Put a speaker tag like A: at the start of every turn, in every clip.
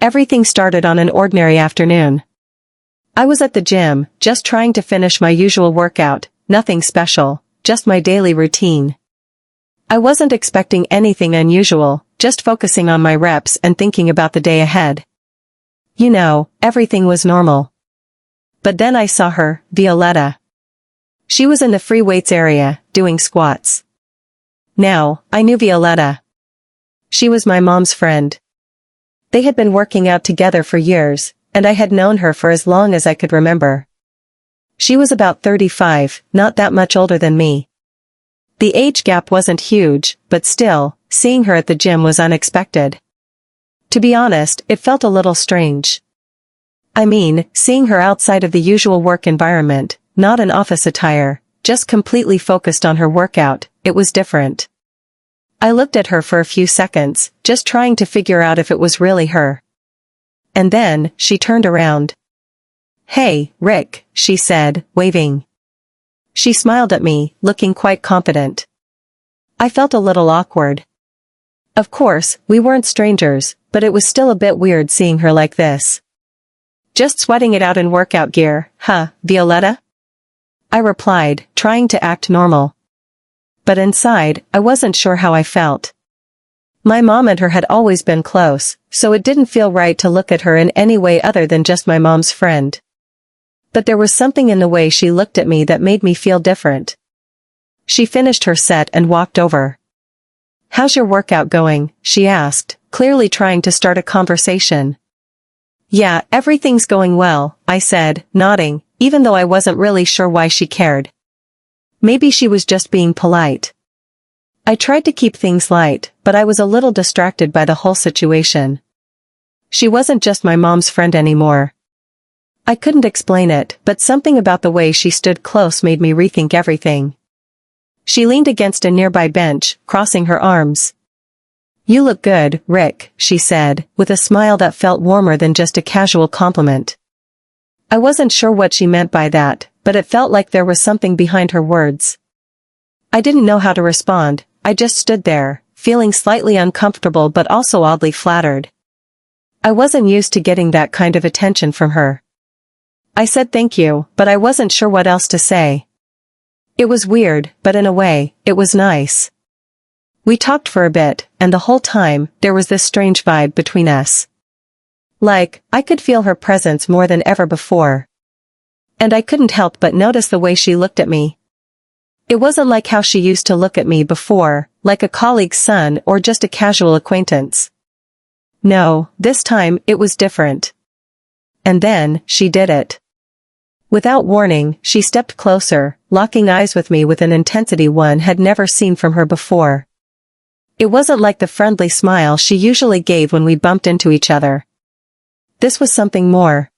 A: everything started on an ordinary afternoon. I was at the gym, just trying to finish my usual workout, nothing special, just my daily routine. I wasn't expecting anything unusual, just focusing on my reps and thinking about the day ahead. You know, everything was normal. But then I saw her, Violetta. She was in the free weights area, doing squats. Now, I knew Violetta. She was my mom's friend. They had been working out together for years, and I had known her for as long as I could remember. She was about 35, not that much older than me. The age gap wasn't huge, but still, seeing her at the gym was unexpected. To be honest, it felt a little strange. I mean, seeing her outside of the usual work environment, not in office attire, just completely focused on her workout, it was different. I looked at her for a few seconds, just trying to figure out if it was really her. And then, she turned around. "Hey, Rick," she said, waving. She smiled at me, looking quite confident. I felt a little awkward. Of course, we weren't strangers, but it was still a bit weird seeing her like this. "Just sweating it out in workout gear, huh, Violetta?" I replied, trying to act normal. But inside, I wasn't sure how I felt. My mom and her had always been close, so it didn't feel right to look at her in any way other than just my mom's friend. But there was something in the way she looked at me that made me feel different. She finished her set and walked over. "How's your workout going?" she asked, clearly trying to start a conversation. "Yeah, everything's going well," I said, nodding, even though I wasn't really sure why she cared. Maybe she was just being polite. I tried to keep things light, but I was a little distracted by the whole situation. She wasn't just my mom's friend anymore. I couldn't explain it, but something about the way she stood close made me rethink everything. She leaned against a nearby bench, crossing her arms. "You look good, Rick," she said, with a smile that felt warmer than just a casual compliment. I wasn't sure what she meant by that, but it felt like there was something behind her words. I didn't know how to respond. I just stood there, feeling slightly uncomfortable but also oddly flattered. I wasn't used to getting that kind of attention from her. I said thank you, but I wasn't sure what else to say. It was weird, but in a way, it was nice. We talked for a bit, and the whole time, there was this strange vibe between us. Like, I could feel her presence more than ever before. And I couldn't help but notice the way she looked at me. It wasn't like how she used to look at me before, like a colleague's son or just a casual acquaintance. No, this time, it was different. And then, she did it. Without warning, she stepped closer, locking eyes with me with an intensity one had never seen from her before. It wasn't like the friendly smile she usually gave when we bumped into each other. This was something more.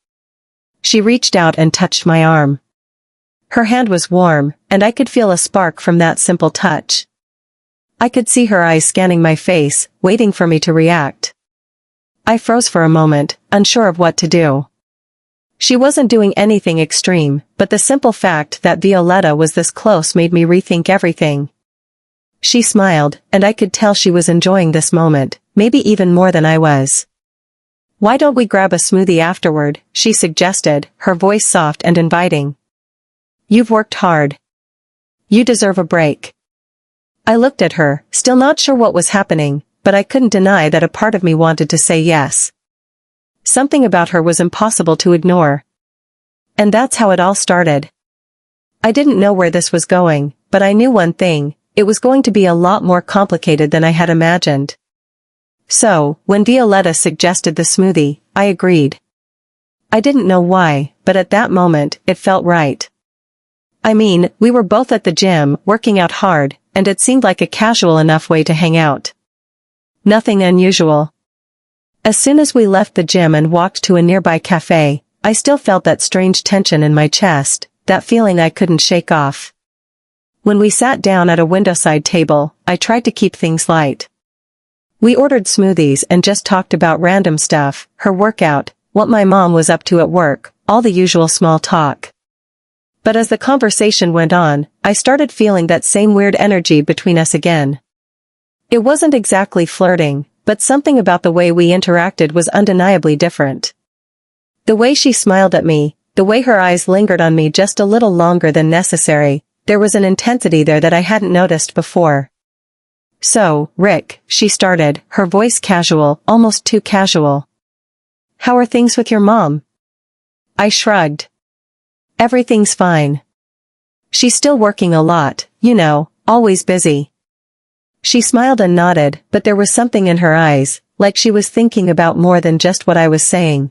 A: She reached out and touched my arm. Her hand was warm, and I could feel a spark from that simple touch. I could see her eyes scanning my face, waiting for me to react. I froze for a moment, unsure of what to do. She wasn't doing anything extreme, but the simple fact that Violetta was this close made me rethink everything. She smiled, and I could tell she was enjoying this moment, maybe even more than I was. "Why don't we grab a smoothie afterward?" she suggested, her voice soft and inviting. "You've worked hard. You deserve a break." I looked at her, still not sure what was happening, but I couldn't deny that a part of me wanted to say yes. Something about her was impossible to ignore. And that's how it all started. I didn't know where this was going, but I knew one thing, it was going to be a lot more complicated than I had imagined. So, when Violetta suggested the smoothie, I agreed. I didn't know why, but at that moment, it felt right. I mean, we were both at the gym, working out hard, and it seemed like a casual enough way to hang out. Nothing unusual. As soon as we left the gym and walked to a nearby cafe, I still felt that strange tension in my chest, that feeling I couldn't shake off. When we sat down at a windowside table, I tried to keep things light. We ordered smoothies and just talked about random stuff, her workout, what my mom was up to at work, all the usual small talk. But as the conversation went on, I started feeling that same weird energy between us again. It wasn't exactly flirting, but something about the way we interacted was undeniably different. The way she smiled at me, the way her eyes lingered on me just a little longer than necessary, there was an intensity there that I hadn't noticed before. "So, Rick," she started, her voice casual, almost too casual. "How are things with your mom?" I shrugged. "Everything's fine. She's still working a lot, you know, always busy." She smiled and nodded, but there was something in her eyes, like she was thinking about more than just what I was saying.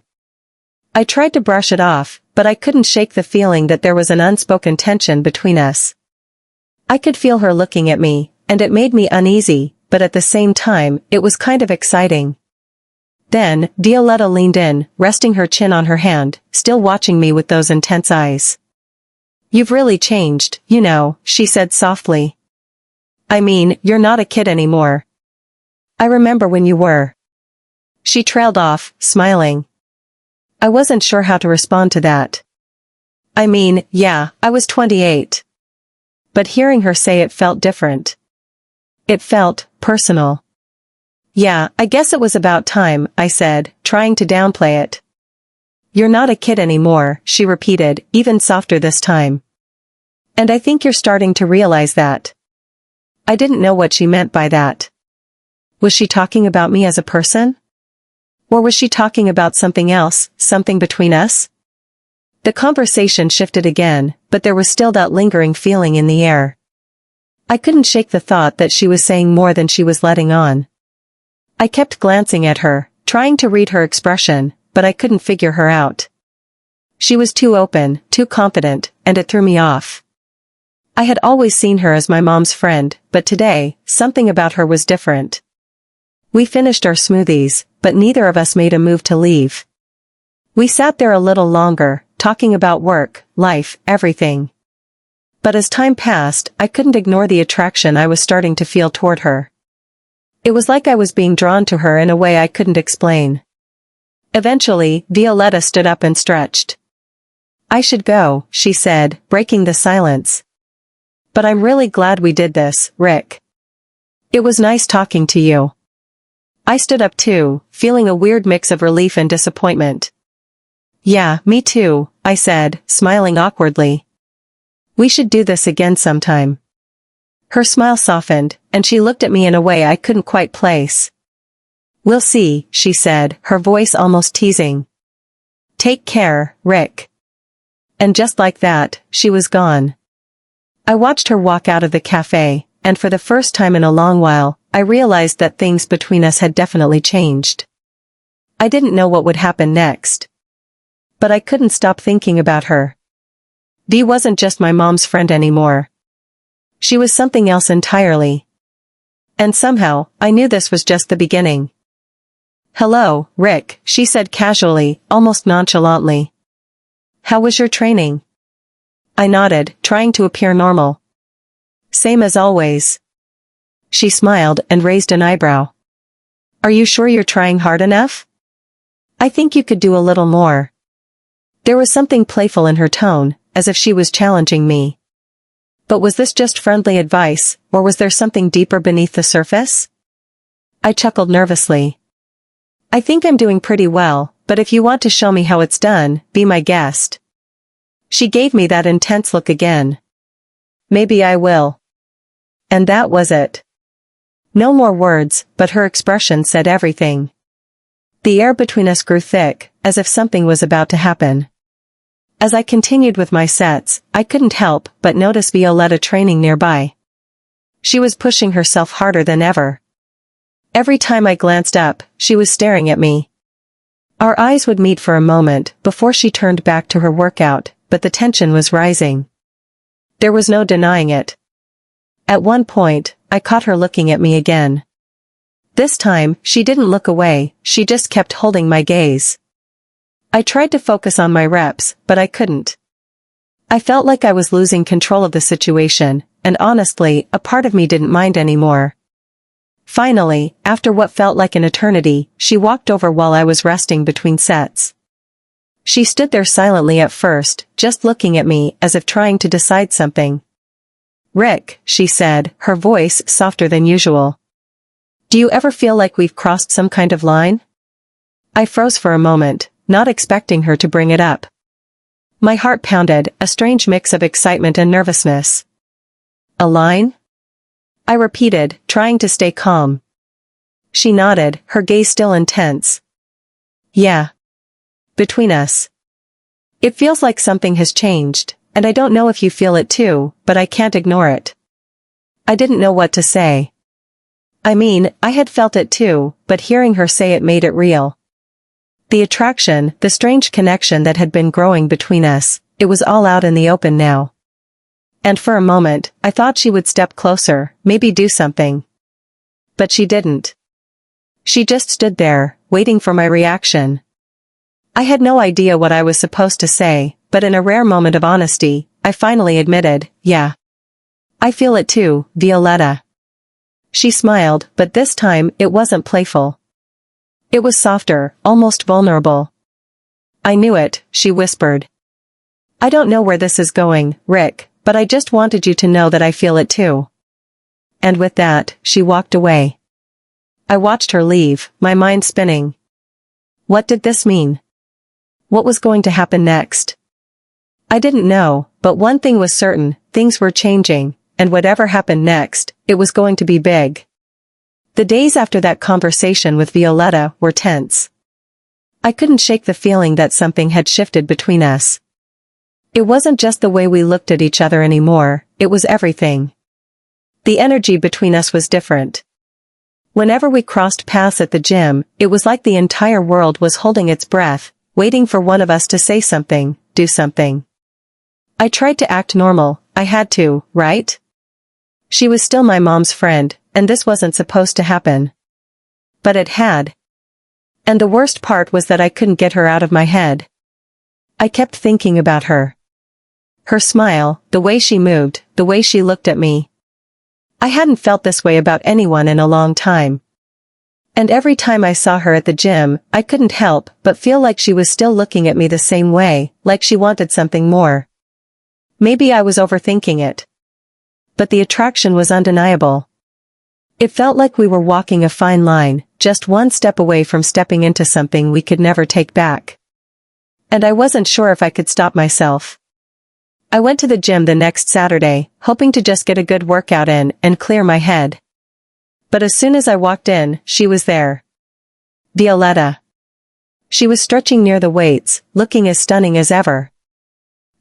A: I tried to brush it off, but I couldn't shake the feeling that there was an unspoken tension between us. I could feel her looking at me, and it made me uneasy, but at the same time, it was kind of exciting. Then, Violetta leaned in, resting her chin on her hand, still watching me with those intense eyes. "You've really changed, you know," she said softly. "I mean, you're not a kid anymore. I remember when you were." She trailed off, smiling. I wasn't sure how to respond to that. I mean, yeah, I was 28. But hearing her say it felt different. It felt personal. "Yeah, I guess it was about time," I said, trying to downplay it. "You're not a kid anymore," she repeated, even softer this time. "And I think you're starting to realize that." I didn't know what she meant by that. Was she talking about me as a person? Or was she talking about something else, something between us? The conversation shifted again, but there was still that lingering feeling in the air. I couldn't shake the thought that she was saying more than she was letting on. I kept glancing at her, trying to read her expression, but I couldn't figure her out. She was too open, too confident, and it threw me off. I had always seen her as my mom's friend, but today, something about her was different. We finished our smoothies, but neither of us made a move to leave. We sat there a little longer, talking about work, life, everything. But as time passed, I couldn't ignore the attraction I was starting to feel toward her. It was like I was being drawn to her in a way I couldn't explain. Eventually, Violetta stood up and stretched. "I should go," she said, breaking the silence. "But I'm really glad we did this, Rick. It was nice talking to you." I stood up too, feeling a weird mix of relief and disappointment. "Yeah, me too," I said, smiling awkwardly. "We should do this again sometime." Her smile softened, and she looked at me in a way I couldn't quite place. "We'll see," she said, her voice almost teasing. "Take care, Rick." And just like that, she was gone. I watched her walk out of the cafe, and for the first time in a long while, I realized that things between us had definitely changed. I didn't know what would happen next. But I couldn't stop thinking about her. Dee wasn't just my mom's friend anymore. She was something else entirely. And somehow, I knew this was just the beginning. "Hello, Rick," she said casually, almost nonchalantly. "How was your training?" I nodded, trying to appear normal. "Same as always." She smiled and raised an eyebrow. "Are you sure you're trying hard enough? I think you could do a little more." There was something playful in her tone, as if she was challenging me. But was this just friendly advice, or was there something deeper beneath the surface? I chuckled nervously. "I think I'm doing pretty well, but if you want to show me how it's done, be my guest." She gave me that intense look again. "Maybe I will." And that was it. No more words, but her expression said everything. The air between us grew thick, as if something was about to happen. As I continued with my sets, I couldn't help but notice Violetta training nearby. She was pushing herself harder than ever. Every time I glanced up, she was staring at me. Our eyes would meet for a moment before she turned back to her workout, but the tension was rising. There was no denying it. At one point, I caught her looking at me again. This time, she didn't look away, she just kept holding my gaze. I tried to focus on my reps, but I couldn't. I felt like I was losing control of the situation, and honestly, a part of me didn't mind anymore. Finally, after what felt like an eternity, she walked over while I was resting between sets. She stood there silently at first, just looking at me as if trying to decide something. "Rick," she said, her voice softer than usual. Do you ever feel like we've crossed some kind of line? I froze for a moment, not expecting her to bring it up. My heart pounded, a strange mix of excitement and nervousness. A line? I repeated, trying to stay calm. She nodded, her gaze still intense. Yeah. Between us. It feels like something has changed, and I don't know if you feel it too, but I can't ignore it. I didn't know what to say. I mean, I had felt it too, but hearing her say it made it real. The attraction, the strange connection that had been growing between us, it was all out in the open now. And for a moment, I thought she would step closer, maybe do something. But she didn't. She just stood there, waiting for my reaction. I had no idea what I was supposed to say, but in a rare moment of honesty, I finally admitted, yeah. I feel it too, Violetta. She smiled, but this time, it wasn't playful. It was softer, almost vulnerable. I knew it, she whispered. I don't know where this is going, Rick, but I just wanted you to know that I feel it too. And with that, she walked away. I watched her leave, my mind spinning. What did this mean? What was going to happen next? I didn't know, but one thing was certain, things were changing, and whatever happened next, it was going to be big. The days after that conversation with Violetta were tense. I couldn't shake the feeling that something had shifted between us. It wasn't just the way we looked at each other anymore, it was everything. The energy between us was different. Whenever we crossed paths at the gym, it was like the entire world was holding its breath, waiting for one of us to say something, do something. I tried to act normal, I had to, right? She was still my mom's friend, and this wasn't supposed to happen. But it had. And the worst part was that I couldn't get her out of my head. I kept thinking about her. Her smile, the way she moved, the way she looked at me. I hadn't felt this way about anyone in a long time. And every time I saw her at the gym, I couldn't help but feel like she was still looking at me the same way, like she wanted something more. Maybe I was overthinking it. But the attraction was undeniable. It felt like we were walking a fine line, just one step away from stepping into something we could never take back. And I wasn't sure if I could stop myself. I went to the gym the next Saturday, hoping to just get a good workout in and clear my head. But as soon as I walked in, she was there. Violetta. She was stretching near the weights, looking as stunning as ever.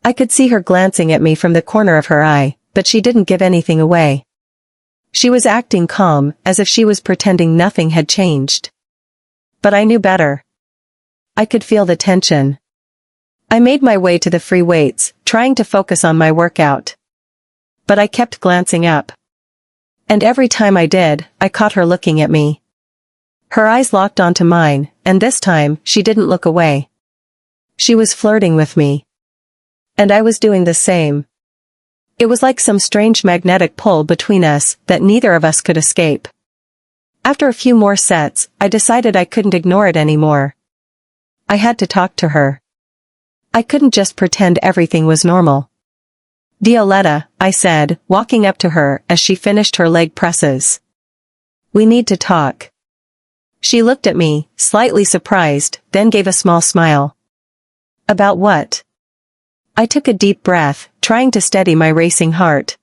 A: I could see her glancing at me from the corner of her eye, but she didn't give anything away. She was acting calm, as if she was pretending nothing had changed. But I knew better. I could feel the tension. I made my way to the free weights, trying to focus on my workout. But I kept glancing up. And every time I did, I caught her looking at me. Her eyes locked onto mine, and this time, she didn't look away. She was flirting with me. And I was doing the same. It was like some strange magnetic pull between us that neither of us could escape. After a few more sets, I decided I couldn't ignore it anymore. I had to talk to her. I couldn't just pretend everything was normal. Violetta, I said, walking up to her as she finished her leg presses. We need to talk. She looked at me, slightly surprised, then gave a small smile. About what? I took a deep breath, trying to steady my racing heart.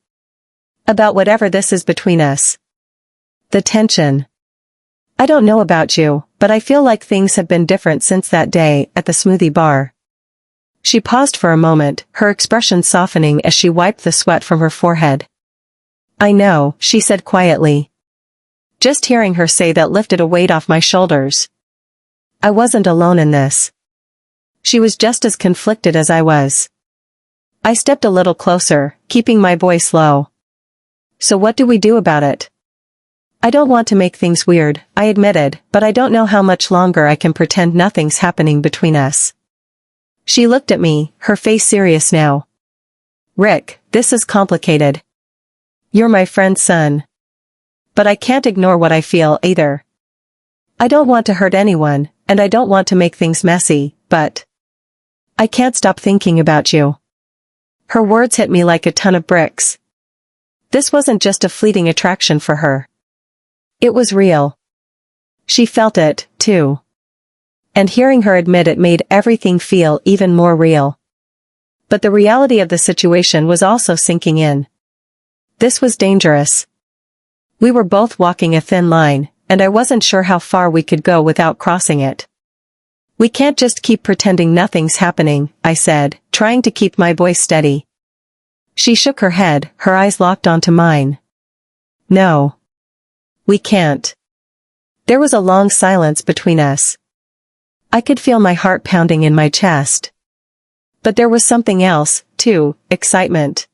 A: About whatever this is between us. The tension. I don't know about you, but I feel like things have been different since that day at the smoothie bar. She paused for a moment, her expression softening as she wiped the sweat from her forehead. I know, she said quietly. Just hearing her say that lifted a weight off my shoulders. I wasn't alone in this. She was just as conflicted as I was. I stepped a little closer, keeping my voice low. So what do we do about it? I don't want to make things weird, I admitted, but I don't know how much longer I can pretend nothing's happening between us. She looked at me, her face serious now. Rick, this is complicated. You're my friend's son. But I can't ignore what I feel either. I don't want to hurt anyone, and I don't want to make things messy, but I can't stop thinking about you. Her words hit me like a ton of bricks. This wasn't just a fleeting attraction for her. It was real. She felt it, too. And hearing her admit it made everything feel even more real. But the reality of the situation was also sinking in. This was dangerous. We were both walking a thin line, and I wasn't sure how far we could go without crossing it. We can't just keep pretending nothing's happening, I said, trying to keep my voice steady. She shook her head, her eyes locked onto mine. No. We can't. There was a long silence between us. I could feel my heart pounding in my chest. But there was something else, too, excitement.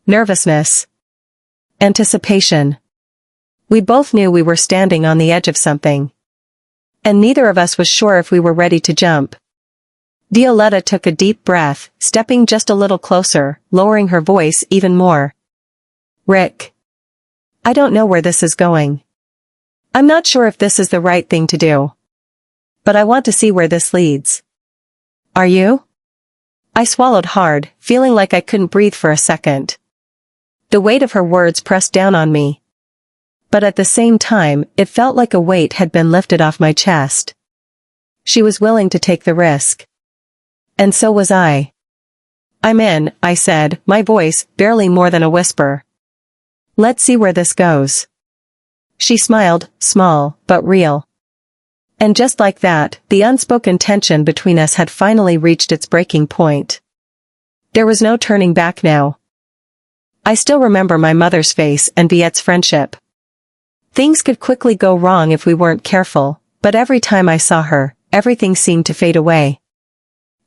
A: Nervousness. Anticipation. We both knew we were standing on the edge of something. And neither of us was sure if we were ready to jump. Violetta took a deep breath, stepping just a little closer, lowering her voice even more. Rick. I don't know where this is going. I'm not sure if this is the right thing to do. But I want to see where this leads. Are you? I swallowed hard, feeling like I couldn't breathe for a second. The weight of her words pressed down on me. But at the same time, it felt like a weight had been lifted off my chest. She was willing to take the risk. And so was I. I'm in, I said, my voice barely more than a whisper. Let's see where this goes. She smiled, small, but real. And just like that, the unspoken tension between us had finally reached its breaking point. There was no turning back now. I still remember my mother's face and Viette's friendship. Things could quickly go wrong if we weren't careful, but every time I saw her, everything seemed to fade away.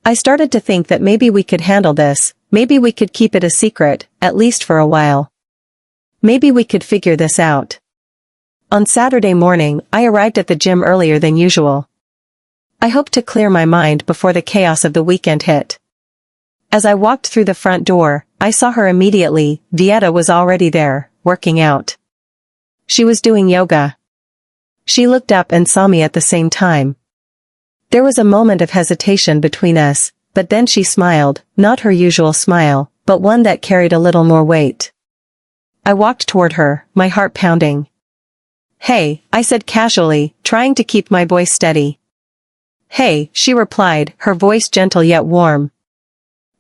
A: I started to think that maybe we could handle this, maybe we could keep it a secret, at least for a while. Maybe we could figure this out. On Saturday morning, I arrived at the gym earlier than usual. I hoped to clear my mind before the chaos of the weekend hit. As I walked through the front door, I saw her immediately. Vieta was already there, working out. She was doing yoga. She looked up and saw me at the same time. There was a moment of hesitation between us, but then she smiled, not her usual smile, but one that carried a little more weight. I walked toward her, my heart pounding. Hey, I said casually, trying to keep my voice steady. Hey, she replied, her voice gentle yet warm.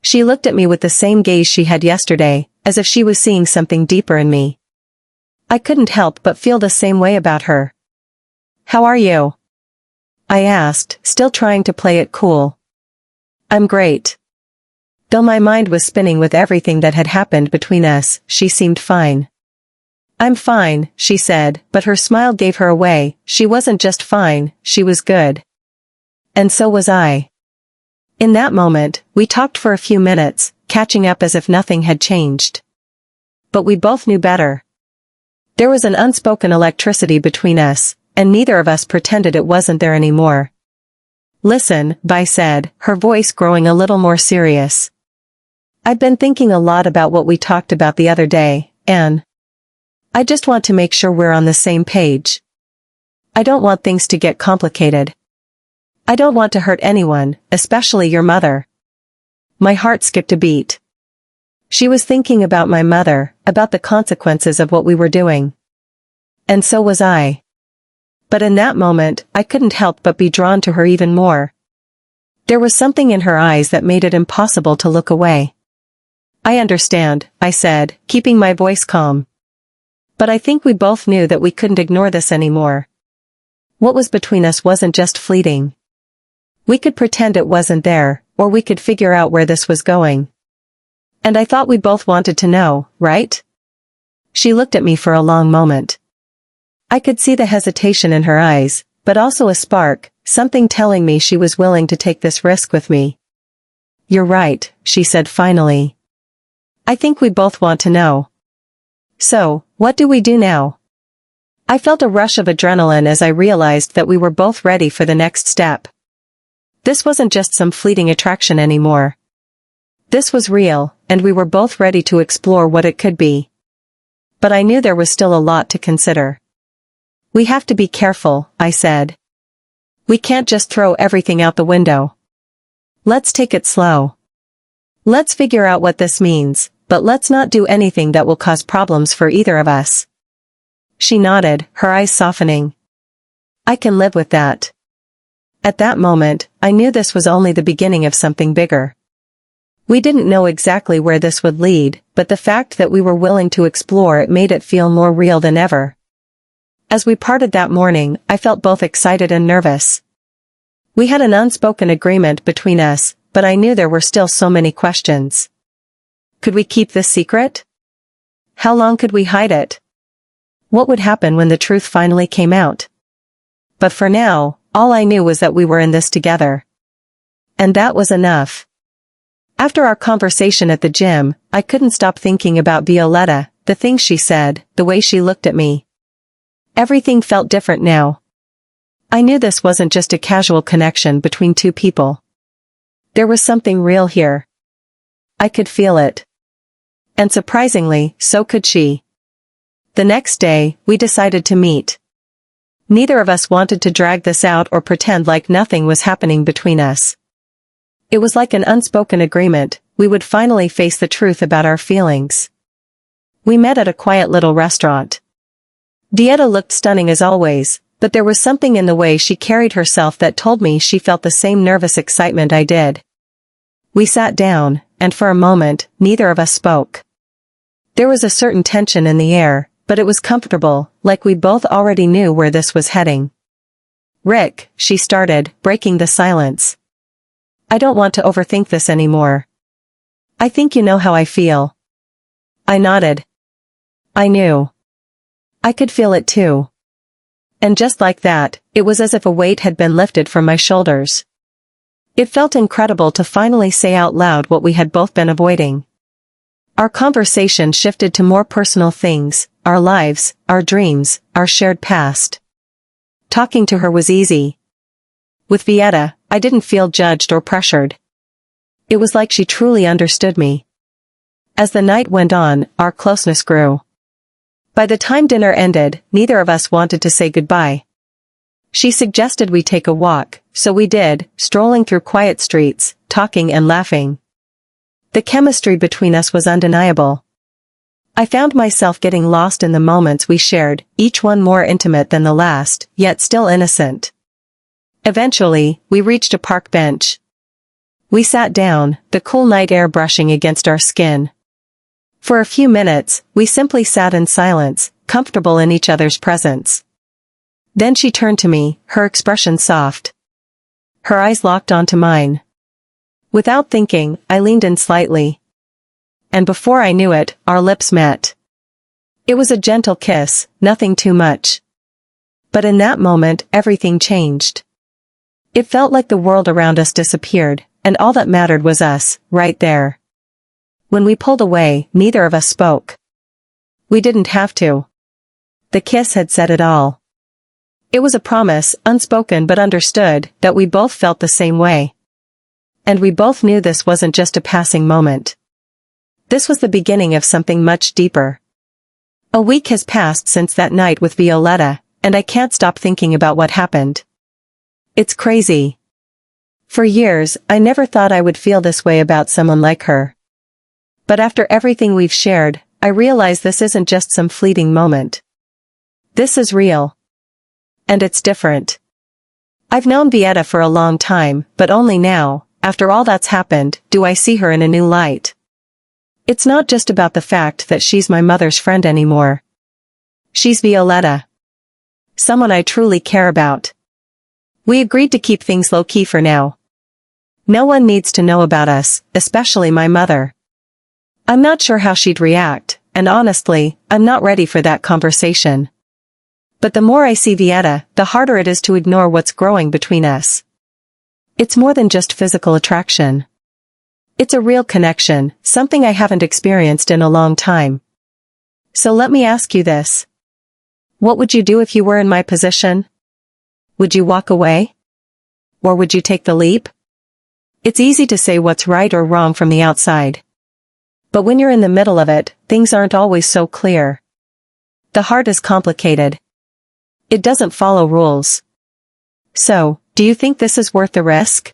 A: She looked at me with the same gaze she had yesterday, as if she was seeing something deeper in me. I couldn't help but feel the same way about her. How are you? I asked, still trying to play it cool. I'm great. Though my mind was spinning with everything that had happened between us, she seemed fine. I'm fine, she said, but her smile gave her away. She wasn't just fine, she was good. And so was I. In that moment, we talked for a few minutes, catching up as if nothing had changed. But we both knew better. There was an unspoken electricity between us, and neither of us pretended it wasn't there anymore. Listen, Vi said, her voice growing a little more serious. I've been thinking a lot about what we talked about the other day, and I just want to make sure we're on the same page. I don't want things to get complicated. I don't want to hurt anyone, especially your mother. My heart skipped a beat. She was thinking about my mother, about the consequences of what we were doing. And so was I. But in that moment, I couldn't help but be drawn to her even more. There was something in her eyes that made it impossible to look away. I understand, I said, keeping my voice calm. But I think we both knew that we couldn't ignore this anymore. What was between us wasn't just fleeting. We could pretend it wasn't there, or we could figure out where this was going. And I thought we both wanted to know, right? She looked at me for a long moment. I could see the hesitation in her eyes, but also a spark, something telling me she was willing to take this risk with me. You're right, she said finally. I think we both want to know. So, what do we do now? I felt a rush of adrenaline as I realized that we were both ready for the next step. This wasn't just some fleeting attraction anymore. This was real, and we were both ready to explore what it could be. But I knew there was still a lot to consider. We have to be careful, I said. We can't just throw everything out the window. Let's take it slow. Let's figure out what this means, but let's not do anything that will cause problems for either of us. She nodded, her eyes softening. I can live with that. At that moment, I knew this was only the beginning of something bigger. We didn't know exactly where this would lead, but the fact that we were willing to explore it made it feel more real than ever. As we parted that morning, I felt both excited and nervous. We had an unspoken agreement between us, but I knew there were still so many questions. Could we keep this secret? How long could we hide it? What would happen when the truth finally came out? But for now, all I knew was that we were in this together. And that was enough. After our conversation at the gym, I couldn't stop thinking about Violetta, the things she said, the way she looked at me. Everything felt different now. I knew this wasn't just a casual connection between two people. There was something real here. I could feel it. And surprisingly, so could she. The next day, we decided to meet. Neither of us wanted to drag this out or pretend like nothing was happening between us. It was like an unspoken agreement, we would finally face the truth about our feelings. We met at a quiet little restaurant. Vieta looked stunning as always, but there was something in the way she carried herself that told me she felt the same nervous excitement I did. We sat down, and for a moment, neither of us spoke. There was a certain tension in the air, but it was comfortable, like we both already knew where this was heading. "Rick," she started, breaking the silence. "I don't want to overthink this anymore. I think you know how I feel." I nodded. I knew. I could feel it too. And just like that, it was as if a weight had been lifted from my shoulders. It felt incredible to finally say out loud what we had both been avoiding. Our conversation shifted to more personal things, our lives, our dreams, our shared past. Talking to her was easy. With Vieta, I didn't feel judged or pressured. It was like she truly understood me. As the night went on, our closeness grew. By the time dinner ended, neither of us wanted to say goodbye. She suggested we take a walk, so we did, strolling through quiet streets, talking and laughing. The chemistry between us was undeniable. I found myself getting lost in the moments we shared, each one more intimate than the last, yet still innocent. Eventually, we reached a park bench. We sat down, the cool night air brushing against our skin. For a few minutes, we simply sat in silence, comfortable in each other's presence. Then she turned to me, her expression soft. Her eyes locked onto mine. Without thinking, I leaned in slightly. And before I knew it, our lips met. It was a gentle kiss, nothing too much. But in that moment, everything changed. It felt like the world around us disappeared, and all that mattered was us, right there. When we pulled away, neither of us spoke. We didn't have to. The kiss had said it all. It was a promise, unspoken but understood, that we both felt the same way. And we both knew this wasn't just a passing moment. This was the beginning of something much deeper. A week has passed since that night with Violetta, and I can't stop thinking about what happened. It's crazy. For years, I never thought I would feel this way about someone like her. But after everything we've shared, I realize this isn't just some fleeting moment. This is real. And it's different. I've known Vieta for a long time, but only now, after all that's happened, do I see her in a new light. It's not just about the fact that she's my mother's friend anymore. She's Violetta. Someone I truly care about. We agreed to keep things low-key for now. No one needs to know about us, especially my mother. I'm not sure how she'd react, and honestly, I'm not ready for that conversation. But the more I see Vieta, the harder it is to ignore what's growing between us. It's more than just physical attraction. It's a real connection, something I haven't experienced in a long time. So let me ask you this. What would you do if you were in my position? Would you walk away? Or would you take the leap? It's easy to say what's right or wrong from the outside. But when you're in the middle of it, things aren't always so clear. The heart is complicated. It doesn't follow rules. So, do you think this is worth the risk?